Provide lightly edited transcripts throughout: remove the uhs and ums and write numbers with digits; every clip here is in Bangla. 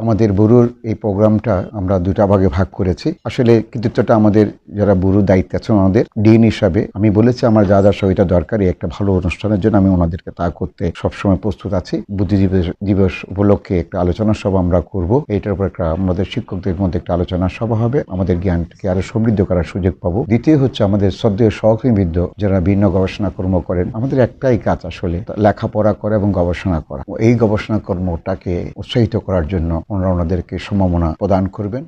আমাদের ব্যুরোর এই প্রোগ্রামটা আমরা দুটা ভাগে ভাগ করেছি। আসলে কৃতিত্বটা আমাদের যারা ব্যুরোর দায়িত্বে আছেন ওনাদের। ডিন হিসাবে আমি বলেছি আমার যা যা সহায়তা দরকার একটা ভালো অনুষ্ঠানের জন্য আমি ওনাদেরকে তা করতে সবসময় প্রস্তুত আছি। বুদ্ধিজীবী দিবস উপলক্ষে একটা আলোচনা সভা আমরা করব। এইটার উপর একটা আমাদের শিক্ষকদের মধ্যে একটা আলোচনা সভা হবে, আমাদের জ্ঞানকে আরো সমৃদ্ধ করার সুযোগ পাবো। দ্বিতীয় হচ্ছে আমাদের শ্রদ্ধেয় সহকর্মীবৃন্দ যারা ভিন্ন গবেষণা কর্ম করেন, আমাদের একটাই কাজ আসলে লেখাপড়া করা এবং গবেষণা করা। এই গবেষণা কর্মটাকে উৎসাহিত করার জন্য ওনারা ওনাদেরকে সম্ভাবনা প্রদান করবেন।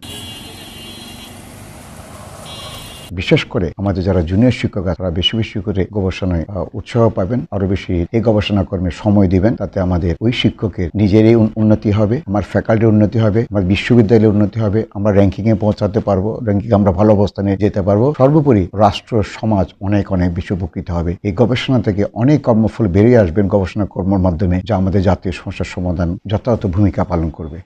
বিশেষ করে আমাদের যারা জুনিয়র শিক্ষক আছে তারা বেশি বেশি করে গবেষণায় উৎসাহ পাবেন, আরো বেশি এই গবেষণা কর্মে সময় দিবেন। তাতে আমাদের ওই শিক্ষকের নিজেরই উন্নতি হবে, আমার ফ্যাকাল্টির উন্নতি হবে, আমার বিশ্ববিদ্যালয়ের উন্নতি হবে, আমরা র্যাঙ্কিং এ পৌঁছাতে পারবো, র্যাঙ্কিং আমরা ভালো অবস্থানে যেতে পারবো। সর্বোপরি রাষ্ট্র সমাজ অনেক অনেক বেশি উপকৃত হবে। এই গবেষণা থেকে অনেক কর্মফল বেরিয়ে আসবেন গবেষণা কর্মের মাধ্যমে, যা আমাদের জাতীয় সমস্যার সমাধান যথাযথ ভূমিকা পালন করবে।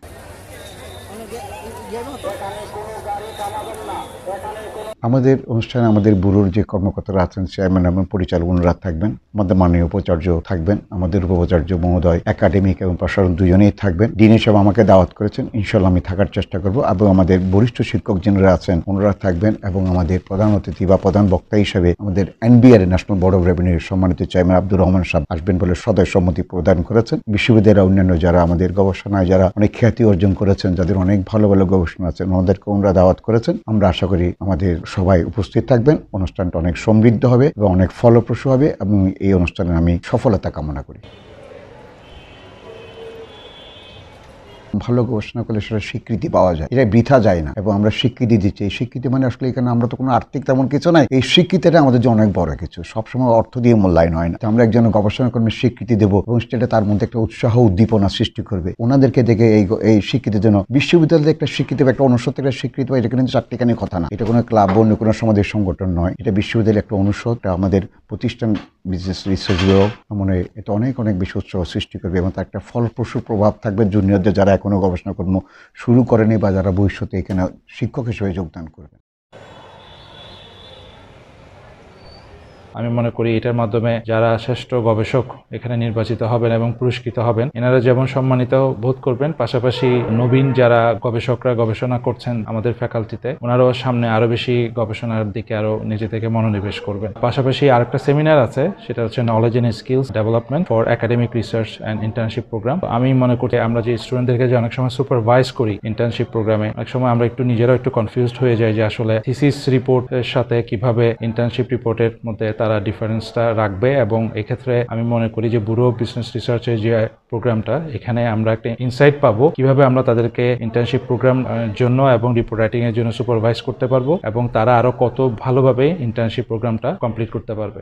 আমাদের অনুষ্ঠানে আমাদের ব্যুরোর যে কর্মকর্তারা আছেন, চেয়ারম্যান এবং পরিচালক ওনারা থাকবেন, আমাদের মাননীয় উপাচার্য থাকবেন, আমাদের উপাচার্য মহোদয়, একাডেমিক এবং প্রশাসন দুজনেই থাকবেন। ডিন হিসেবে আমাকে দাওয়াত করেছেন, ইনশাল্লাহ আমি থাকার চেষ্টা করব। এবং আমাদের বরিষ্ঠ শিক্ষক যিনারা আছেন ওনারা থাকবেন এবং আমাদের প্রধান অতিথি বা প্রধান বক্তা হিসেবে আমাদের এনবিআর ন্যাশনাল বোর্ড অফ রেভিনিউর সম্মানিত চেয়ারম্যান আব্দুর রহমান সাহেব আসবেন বলে সদয় সম্মতি প্রদান করেছেন। বিশ্ববিদ্যালয়ের অন্যান্য যারা আমাদের গবেষণায় যারা অনেক খ্যাতি অর্জন করেছেন, যাদের অনেক ভালো ভালো গবেষণা আছেন, ওনাদেরকে ওনারা দাওয়াত করেছেন। আমরা আশা করি আমাদের সবাই উপস্থিত থাকবেন। অনুষ্ঠানটা অনেক সমৃদ্ধ হবে এবং অনেক ফলপ্রসূ হবে এবং এই অনুষ্ঠানে আমি সফলতা কামনা করি। ভালো গবেষণা করলে সেটা স্বীকৃতি পাওয়া যায়, এটা বৃথা যায় না এবং আমরা স্বীকৃতি দিচ্ছি। এই স্বীকৃতি মানে আসলে এখানে আমরা তো কোনো আর্থিক তেমন কিছু নাই, এই স্বীকৃতিটা আমাদের জন্য অনেক বড় কিছু। সবসময় অর্থ দিয়ে মূল্যায়ন হয় না। আমরা একজন গবেষণা কর্মীর স্বীকৃতি দেবো এবং সেটা তার মধ্যে একটা উৎসাহ উদ্দীপনা সৃষ্টি করবে। ওনাদেরকে দেখে এই স্বীকৃতির জন্য বিশ্ববিদ্যালয়ে একটা স্বীকৃতি বা একটা অনুষদ থেকে স্বীকৃতি বা এটা কিন্তু চারটিখানি কথা না, এটা কোনো ক্লাব বা অন্য কোনো সমাজের সংগঠন নয়। এটা বিশ্ববিদ্যালয়ের একটা অনুষদ, আমাদের প্রতিষ্ঠান বিজনেস রিসার্চ ব্যুরো, মানে এটা অনেক অনেক বেশি উৎসাহ সৃষ্টি করবে এবং তার একটা ফলপ্রসূ প্রভাব থাকবে জুনিয়রদের যারা এখনো গবেষণা কর্ম শুরু করেনি বা যারা ভবিষ্যতে এখানে শিক্ষক হিসেবে যোগদান করবে। আমি মনে করি এটার মাধ্যমে যারা শ্রেষ্ঠ গবেষক এখানে নির্বাচিত হবেন এবং পুরস্কৃত হবেন, এনারা যেমন সম্মানিত বোধ করবেন, পাশাপাশি নবীন যারা গবেষকরা গবেষণা করছেন আমাদের ফ্যাকাল্টিতে, ওনারাও সামনে আরো বেশি গবেষণার দিকে আরো নিজে থেকে মনোনিবেশ করবেন। পাশাপাশি আরেকটা সেমিনার আছে, সেটা হচ্ছে knowledge and skills development for academic research and internship programme. আমি মনে করি আমরা যে স্টুডেন্টদেরকে যে অনেক সময় সুপারভাইজ করি ইন্টার্নশিপ প্রোগ্রামে, অনেক সময় আমরা একটু নিজেরাও একটু কনফিউজড হয়ে যাই যে আসলে থিসিস রিপোর্টের সাথে কিভাবে ইন্টার্নশিপ রিপোর্টের মধ্যে তারা ডিফারেন্সটা রাখবে। এবং এক্ষেত্রে আমি মনে করি যে ব্যুরো অফ বিজনেস রিসার্চের যে প্রোগ্রামটা, এখানে আমরা একটা ইনসাইট পাবো কিভাবে আমরা তাদেরকে ইন্টার্নশিপ প্রোগ্রাম জন্য এবং রিপোর্ট রাইটিং এর জন্য সুপারভাইজ করতে পারবো এবং তারা আরো কত ভালোভাবে ইন্টার্নশিপ প্রোগ্রামটা কমপ্লিট করতে পারবে।